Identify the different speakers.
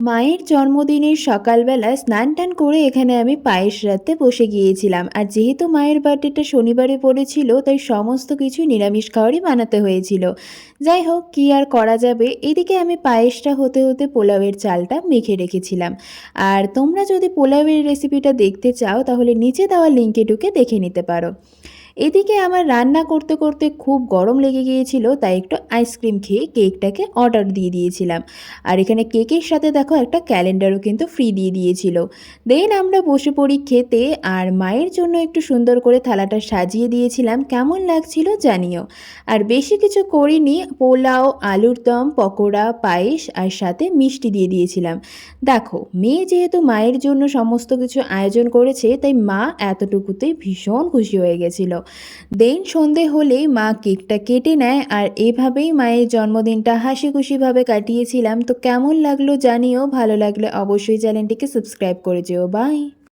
Speaker 1: মায়ের জন্মদিনের সকালবেলা স্নান-টান করে এখানে আমি পায়েস রাঁধতে বসে গিয়েছিলাম। আর যেহেতু মায়ের বার্থডেটা শনিবারে পড়েছিল, তাই সমস্ত কিছুই নিরামিষ খাবারই বানাতে হয়েছিল। যাই হোক, কি আর করা যাবে। এদিকে আমি পায়েসটা হতে হতে পোলাওয়ের চালটা মেখে রেখেছিলাম। আর তোমরা যদি পোলাওয়ের রেসিপিটা দেখতে চাও, তাহলে নিচে দেওয়া লিঙ্কে ঢুকে দেখে নিতে পারো। এদিকে আমার রান্না করতে করতে খুব গরম লেগে গিয়েছিল, তাই একটু আইসক্রিম খেয়ে কেকটাকে অর্ডার দিয়ে দিয়েছিলাম। আর এখানে কেকের সাথে দেখো একটা ক্যালেন্ডারও কিন্তু ফ্রি দিয়ে দিয়েছিল। দেন আমরা বসে পড়ি খেতে, আর মায়ের জন্য একটু সুন্দর করে থালাটা সাজিয়ে দিয়েছিলাম। কেমন লাগছিল জানিও। আর বেশি কিছু করিনি, পোলাও, আলুর দম, পকোড়া, পায়েস আর সাথে মিষ্টি দিয়ে দিয়েছিলাম। দেখো, মেয়ে যেহেতু মায়ের জন্য সমস্ত কিছু আয়োজন করেছে, তাই মা এতটুকুতেই ভীষণ খুশি হয়ে গেছিল। দেন সন্ধে হলেই মা কেকটা কেটে নেয়, আর এভাবেই মায়ের জন্মদিনটা হাসি খুশিভাবে কাটিয়েছিলাম। তো কেমন লাগলো জানিও, ভালো লাগলে অবশ্যই চ্যানেলটিকে সাবস্ক্রাইব করে যেও। বাই।